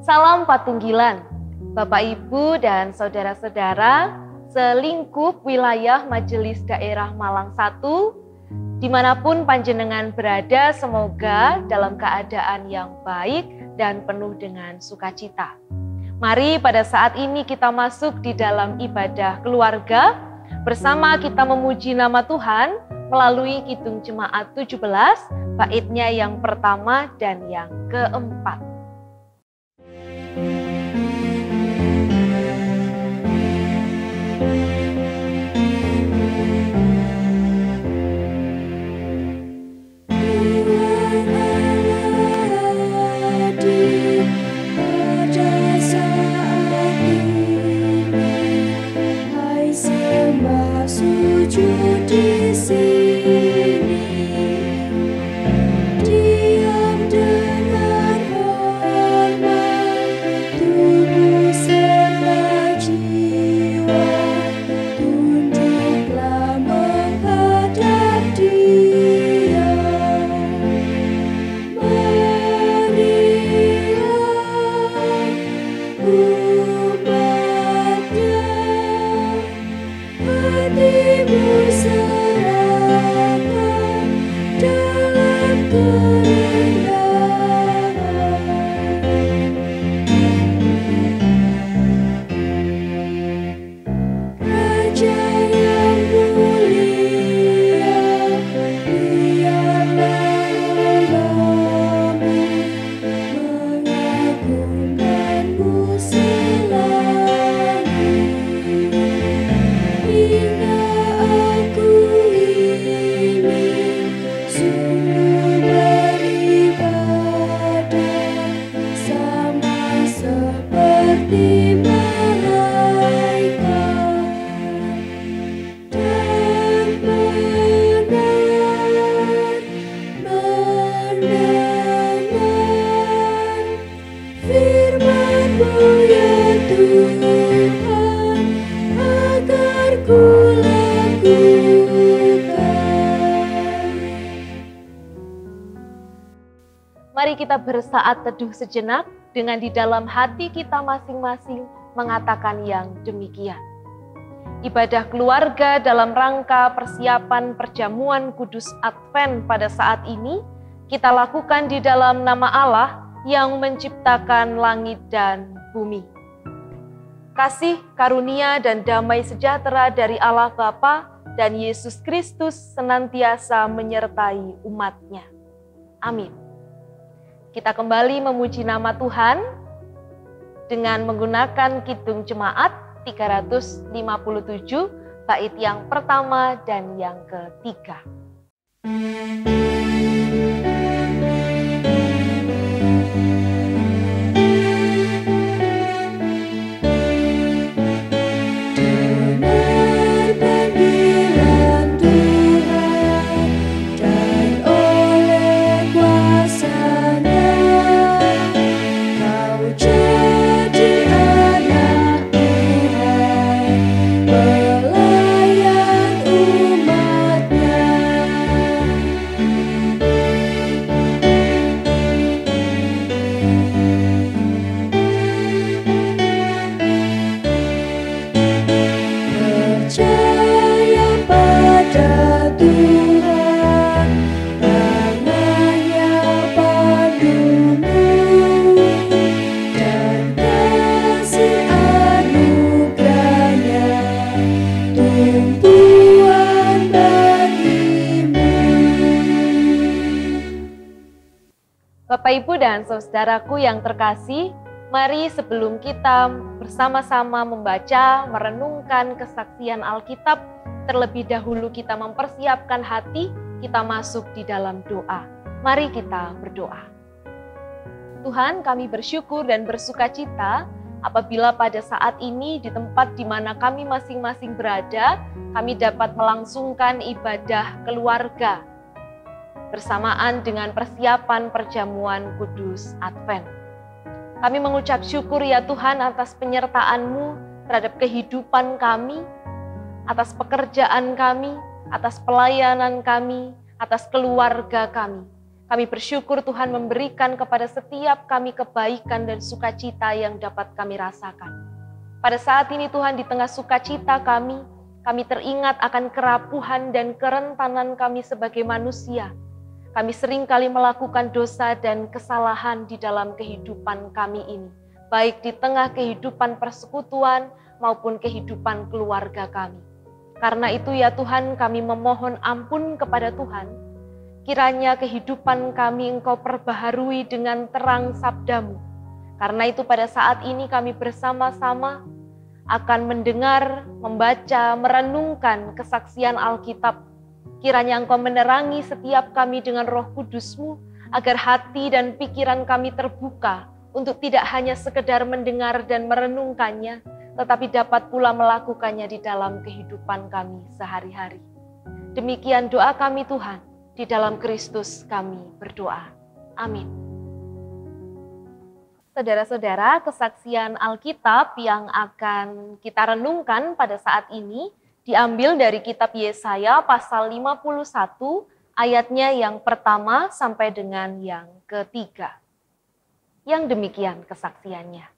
Salam Patunggilan, Bapak Ibu dan Saudara-saudara selingkup wilayah Majelis Daerah Malang 1, dimanapun panjenengan berada, semoga dalam keadaan yang baik dan penuh dengan sukacita. Mari pada saat ini kita masuk di dalam ibadah keluarga, bersama kita memuji nama Tuhan melalui Kidung Jemaat 17, baitnya yang pertama dan yang keempat. Mari kita bersaat teduh sejenak dengan di dalam hati kita masing-masing mengatakan yang demikian. Ibadah keluarga dalam rangka persiapan perjamuan kudus Advent pada saat ini kita lakukan di dalam nama Allah yang menciptakan langit dan bumi. Kasih, karunia, dan damai sejahtera dari Allah Bapa dan Yesus Kristus senantiasa menyertai umat-Nya. Amin. Kita kembali memuji nama Tuhan dengan menggunakan Kidung Jemaat 357, bait yang pertama dan yang ketiga. Bapak, Ibu, dan saudaraku yang terkasih, mari sebelum kita bersama-sama membaca, merenungkan kesaksian Alkitab, terlebih dahulu kita mempersiapkan hati, kita masuk di dalam doa. Mari kita berdoa. Tuhan, kami bersyukur dan bersukacita apabila pada saat ini di tempat di mana kami masing-masing berada, kami dapat melangsungkan ibadah keluarga bersamaan dengan persiapan perjamuan kudus Advent. Kami mengucap syukur ya Tuhan atas penyertaan-Mu terhadap kehidupan kami, atas pekerjaan kami, atas pelayanan kami, atas keluarga kami. Kami bersyukur Tuhan memberikan kepada setiap kami kebaikan dan sukacita yang dapat kami rasakan. Pada saat ini Tuhan, di tengah sukacita kami teringat akan kerapuhan dan kerentanan kami sebagai manusia. Kami seringkali melakukan dosa dan kesalahan di dalam kehidupan kami ini, baik di tengah kehidupan persekutuan maupun kehidupan keluarga kami. Karena itu ya Tuhan, kami memohon ampun kepada Tuhan. Kiranya kehidupan kami Engkau perbaharui dengan terang sabda-Mu. Karena itu pada saat ini kami bersama-sama akan mendengar, membaca, merenungkan kesaksian Alkitab. Kiranya Engkau menerangi setiap kami dengan Roh Kudus-Mu, agar hati dan pikiran kami terbuka untuk tidak hanya sekedar mendengar dan merenungkannya, tetapi dapat pula melakukannya di dalam kehidupan kami sehari-hari. Demikian doa kami Tuhan. Di dalam Kristus kami berdoa. Amin. Saudara-saudara, kesaksian Alkitab yang akan kita renungkan pada saat ini diambil dari kitab Yesaya pasal 51 ayatnya yang pertama sampai dengan yang ketiga. Yang demikian kesaksiannya.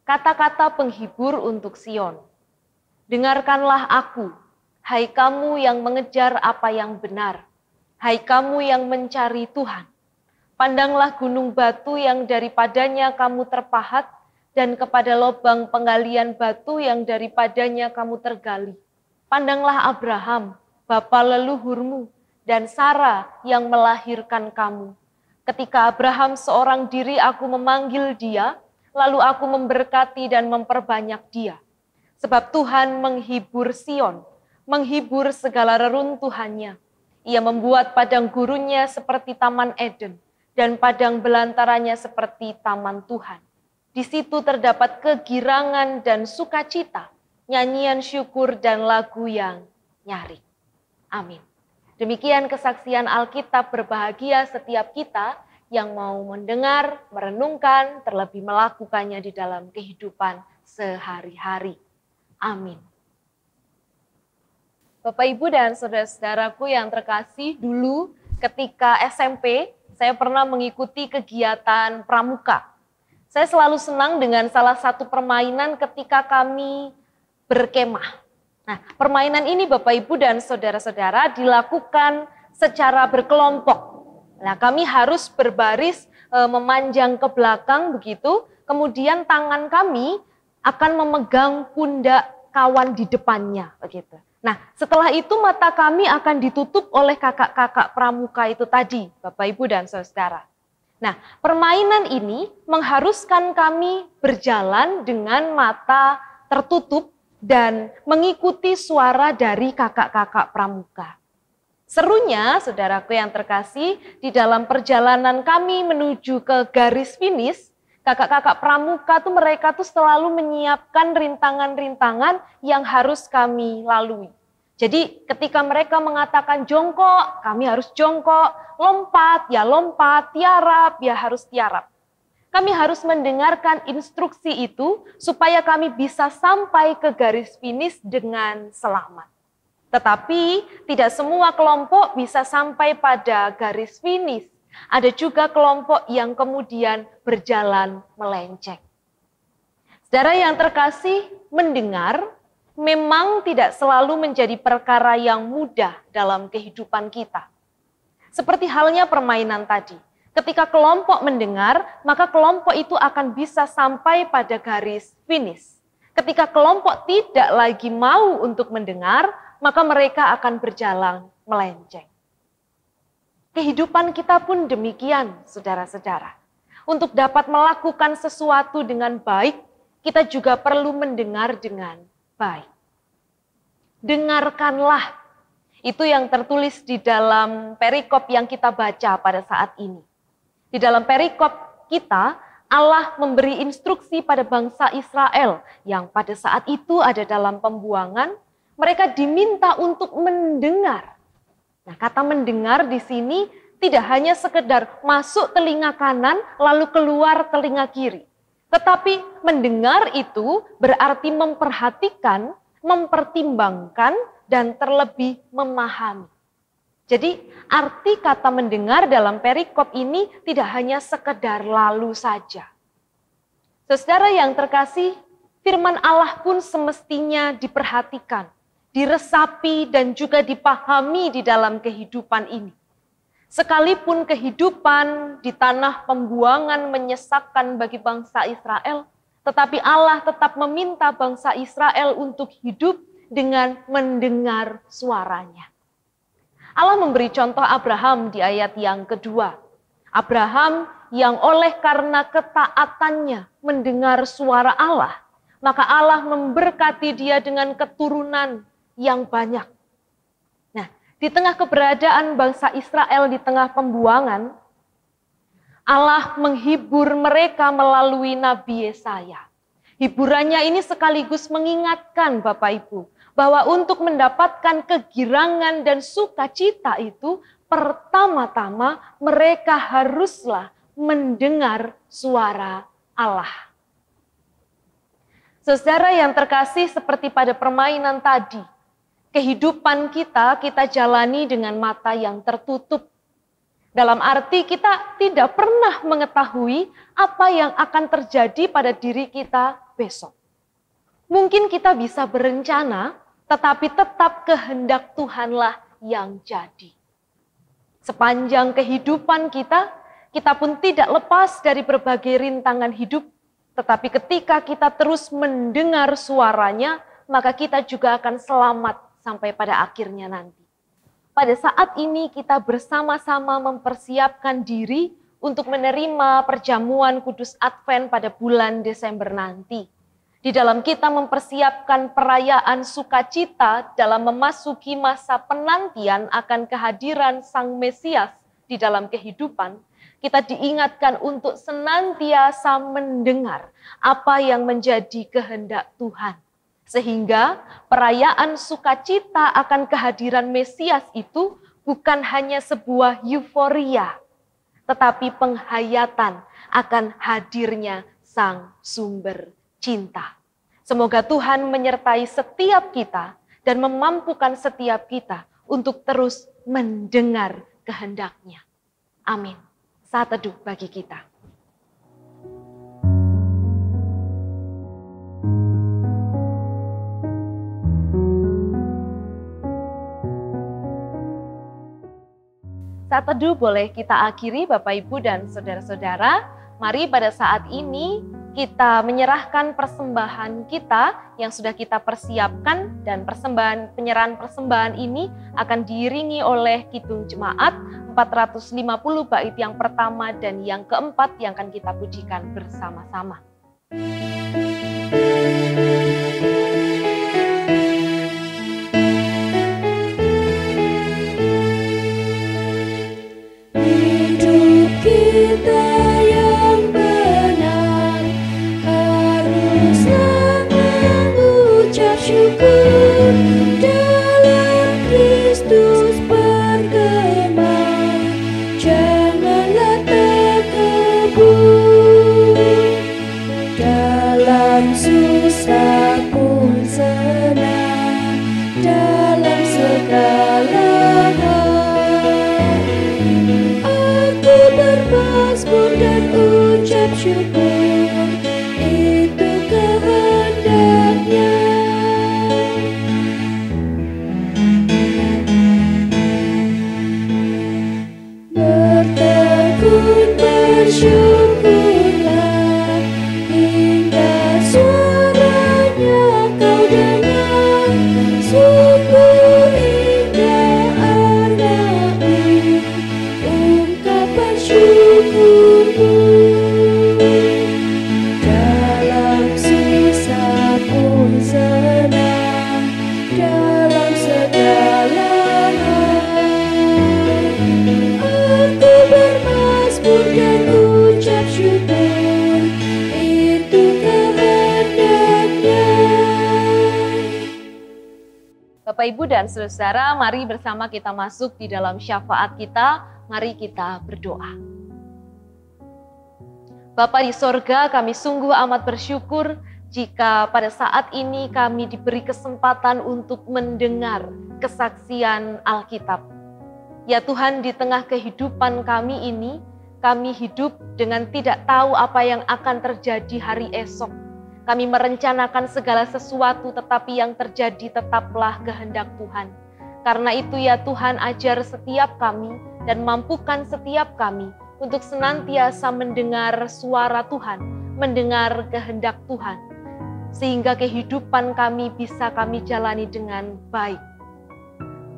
Kata-kata penghibur untuk Sion. Dengarkanlah aku, hai kamu yang mengejar apa yang benar. Hai kamu yang mencari Tuhan, pandanglah gunung batu yang daripadanya kamu terpahat, dan kepada lubang penggalian batu yang daripadanya kamu tergali. Pandanglah Abraham, bapa leluhurmu, dan Sarah yang melahirkan kamu. Ketika Abraham seorang diri aku memanggil dia, lalu aku memberkati dan memperbanyak dia. Sebab Tuhan menghibur Sion, menghibur segala reruntuhannya. Ia membuat padang gurunnya seperti Taman Eden, dan padang belantaranya seperti Taman Tuhan. Di situ terdapat kegirangan dan sukacita, nyanyian syukur dan lagu yang nyaring. Amin. Demikian kesaksian Alkitab. Berbahagia setiap kita yang mau mendengar, merenungkan, terlebih melakukannya di dalam kehidupan sehari-hari. Amin. Bapak, Ibu, dan saudara-saudaraku yang terkasih, dulu ketika SMP, saya pernah mengikuti kegiatan pramuka. Saya selalu senang dengan salah satu permainan ketika kami berkemah. Nah, permainan ini Bapak, Ibu, dan saudara-saudara dilakukan secara berkelompok. Nah, kami harus berbaris memanjang ke belakang begitu, kemudian tangan kami akan memegang pundak kawan di depannya begitu. Nah, setelah itu mata kami akan ditutup oleh kakak-kakak pramuka itu tadi, Bapak, Ibu, dan saudara. Nah, permainan ini mengharuskan kami berjalan dengan mata tertutup dan mengikuti suara dari kakak-kakak pramuka. Serunya, saudaraku yang terkasih, di dalam perjalanan kami menuju ke garis finish, kakak-kakak pramuka tuh mereka tuh selalu menyiapkan rintangan-rintangan yang harus kami lalui. Jadi ketika mereka mengatakan jongkok, kami harus jongkok, lompat, tiarap, ya harus tiarap. Kami harus mendengarkan instruksi itu supaya kami bisa sampai ke garis finish dengan selamat. Tetapi tidak semua kelompok bisa sampai pada garis finish. Ada juga kelompok yang kemudian berjalan melenceng. Saudara yang terkasih, mendengar memang tidak selalu menjadi perkara yang mudah dalam kehidupan kita. Seperti halnya permainan tadi. Ketika kelompok mendengar, maka kelompok itu akan bisa sampai pada garis finish. Ketika kelompok tidak lagi mau untuk mendengar, maka mereka akan berjalan melenceng. Kehidupan kita pun demikian, saudara-saudara. Untuk dapat melakukan sesuatu dengan baik, kita juga perlu mendengar dengan baik. Dengarkanlah, itu yang tertulis di dalam perikop yang kita baca pada saat ini. Di dalam perikop kita, Allah memberi instruksi pada bangsa Israel yang pada saat itu ada dalam pembuangan, mereka diminta untuk mendengar. Nah, kata mendengar di sini tidak hanya sekedar masuk telinga kanan lalu keluar telinga kiri. Tetapi mendengar itu berarti memperhatikan, mempertimbangkan, dan terlebih memahami. Jadi arti kata mendengar dalam perikop ini tidak hanya sekedar lalu saja. Saudara yang terkasih, firman Allah pun semestinya diperhatikan, diresapi dan juga dipahami di dalam kehidupan ini. Sekalipun kehidupan di tanah pembuangan menyesakkan bagi bangsa Israel, tetapi Allah tetap meminta bangsa Israel untuk hidup dengan mendengar suaranya. Allah memberi contoh Abraham di ayat yang kedua. Abraham yang oleh karena ketaatannya mendengar suara Allah, maka Allah memberkati dia dengan keturunan yang banyak. Nah, di tengah keberadaan bangsa Israel di tengah pembuangan, Allah menghibur mereka melalui Nabi Yesaya. Hiburannya ini sekaligus mengingatkan Bapak Ibu, bahwa untuk mendapatkan kegirangan dan sukacita itu, pertama-tama mereka haruslah mendengar suara Allah. Saudara yang terkasih, seperti pada permainan tadi, kehidupan kita jalani dengan mata yang tertutup. Dalam arti kita tidak pernah mengetahui apa yang akan terjadi pada diri kita besok. Mungkin kita bisa berencana, tetapi tetap kehendak Tuhanlah yang jadi. Sepanjang kehidupan kita pun tidak lepas dari berbagai rintangan hidup, tetapi ketika kita terus mendengar suaranya, maka kita juga akan selamat sampai pada akhirnya nanti. Pada saat ini kita bersama-sama mempersiapkan diri untuk menerima perjamuan Kudus Advent pada bulan Desember nanti. Di dalam kita mempersiapkan perayaan sukacita dalam memasuki masa penantian akan kehadiran Sang Mesias di dalam kehidupan, kita diingatkan untuk senantiasa mendengar apa yang menjadi kehendak Tuhan. Sehingga perayaan sukacita akan kehadiran Mesias itu bukan hanya sebuah euforia, tetapi penghayatan akan hadirnya Sang Sumber cinta. Semoga Tuhan menyertai setiap kita dan memampukan setiap kita untuk terus mendengar kehendak-Nya. Amin. Saat teduh bagi kita. Saat teduh boleh kita akhiri Bapak Ibu dan saudara-saudara. Mari pada saat ini kita menyerahkan persembahan kita yang sudah kita persiapkan, dan penyerahan persembahan ini akan diiringi oleh Kidung Jemaat 450 bait yang pertama dan yang keempat yang akan kita pujikan bersama-sama. Hidup kita yang benar haruslah mengucap syukur, dalam Kristus bergema, janganlah terkebun, dalam susah pun senang, dalam segala bermasmur dan ucap syukur, itu kehendak-Nya. Bertekun bersyukurlah, hingga suaranya kau dengar, sungguh indah anakku, ungkapan syukurmu. Dalam susah pun senang, dalam segala hal, aku bermasmur dan ucap syukur, itu kehendak-Nya. Bapak Ibu dan saudara, mari bersama kita masuk di dalam syafaat kita. Mari kita berdoa. Bapa di sorga, kami sungguh amat bersyukur jika pada saat ini kami diberi kesempatan untuk mendengar kesaksian Alkitab. Ya Tuhan, di tengah kehidupan kami ini, kami hidup dengan tidak tahu apa yang akan terjadi hari esok. Kami merencanakan segala sesuatu, tetapi yang terjadi tetaplah kehendak Tuhan. Karena itu ya Tuhan, ajar setiap kami dan mampukan setiap kami untuk senantiasa mendengar suara Tuhan, mendengar kehendak Tuhan, sehingga kehidupan kami bisa kami jalani dengan baik.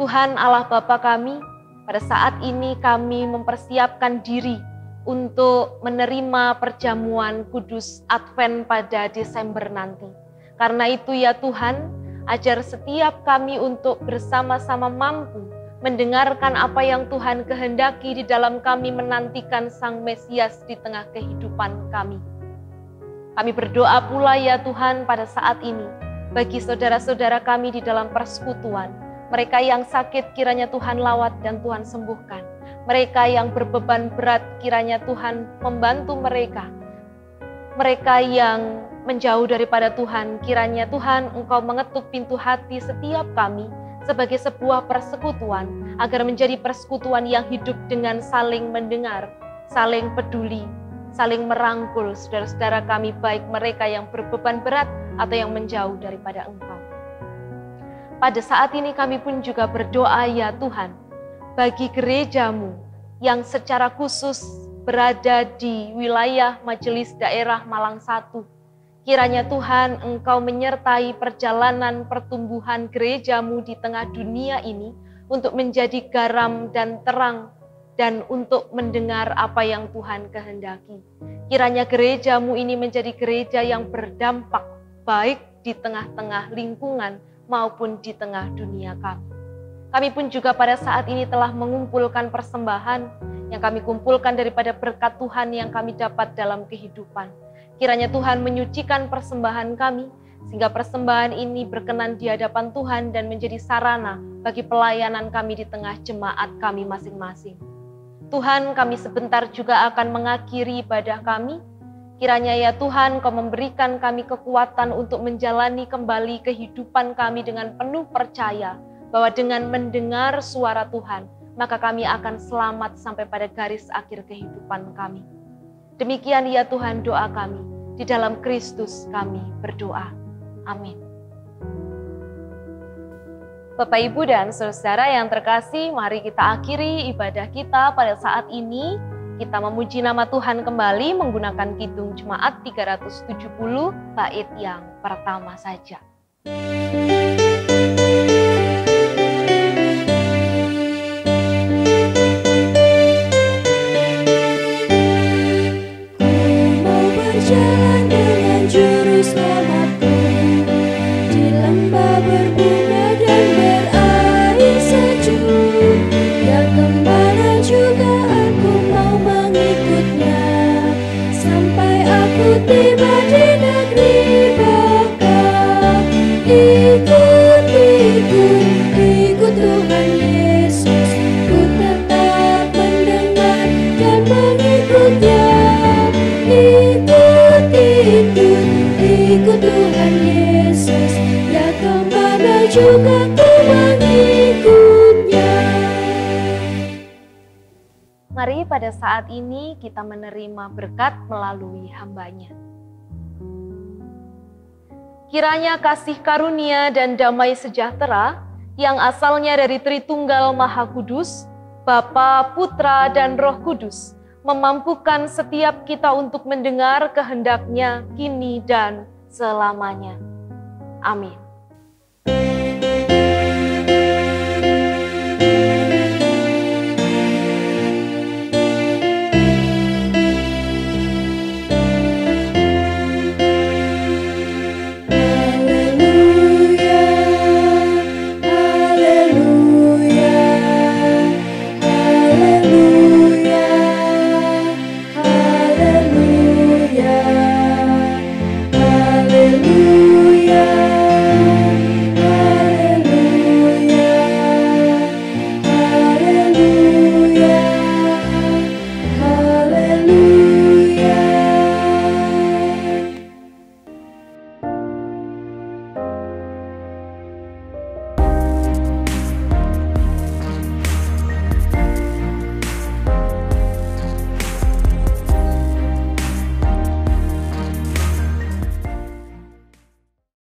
Tuhan Allah Bapa kami, pada saat ini kami mempersiapkan diri untuk menerima perjamuan kudus Advent pada Desember nanti. Karena itu ya Tuhan, ajar setiap kami untuk bersama-sama mampu mendengarkan apa yang Tuhan kehendaki di dalam kami menantikan Sang Mesias di tengah kehidupan kami. Kami berdoa pula ya Tuhan pada saat ini, bagi saudara-saudara kami di dalam persekutuan, mereka yang sakit kiranya Tuhan lawat dan Tuhan sembuhkan. Mereka yang berbeban berat kiranya Tuhan membantu mereka. Mereka yang menjauh daripada Tuhan, kiranya Tuhan Engkau mengetuk pintu hati setiap kami sebagai sebuah persekutuan, agar menjadi persekutuan yang hidup dengan saling mendengar, saling peduli, saling merangkul saudara-saudara kami, baik mereka yang berbeban berat atau yang menjauh daripada Engkau. Pada saat ini kami pun juga berdoa ya Tuhan, bagi gerejamu yang secara khusus berada di wilayah Majelis Daerah Malang 1. Kiranya Tuhan Engkau menyertai perjalanan pertumbuhan gerejamu di tengah dunia ini untuk menjadi garam dan terang dan untuk mendengar apa yang Tuhan kehendaki. Kiranya gerejamu ini menjadi gereja yang berdampak baik di tengah-tengah lingkungan maupun di tengah dunia kami. Kami pun juga pada saat ini telah mengumpulkan persembahan yang kami kumpulkan daripada berkat Tuhan yang kami dapat dalam kehidupan. Kiranya Tuhan menyucikan persembahan kami, sehingga persembahan ini berkenan di hadapan Tuhan dan menjadi sarana bagi pelayanan kami di tengah jemaat kami masing-masing. Tuhan, kami sebentar juga akan mengakhiri ibadah kami. Kiranya ya Tuhan, Kau memberikan kami kekuatan untuk menjalani kembali kehidupan kami dengan penuh percaya, bahwa dengan mendengar suara Tuhan, maka kami akan selamat sampai pada garis akhir kehidupan kami. Demikian ya Tuhan doa kami, di dalam Kristus kami berdoa. Amin. Bapak, Ibu, dan Saudara yang terkasih, mari kita akhiri ibadah kita pada saat ini. Kita memuji nama Tuhan kembali menggunakan Kidung Jemaat 370 bait yang pertama saja. Berjalan dengan juru selamatku di lembah berbunga dan berair sejuk. Ya kemana juga aku mau mengikutnya, sampai aku tiba di negeri baka. Ikut Tuhan Yesus, ku tetap mendengar dan mengikutnya. Ikut Tuhan Yesus, ya kemana juga ku mengikutnya. Mari pada saat ini kita menerima berkat melalui hamba-Nya. Kiranya kasih karunia dan damai sejahtera yang asalnya dari Tritunggal Maha Kudus, Bapa, Putra, dan Roh Kudus, memampukan setiap kita untuk mendengar kehendak-Nya kini dan selamanya. Amin.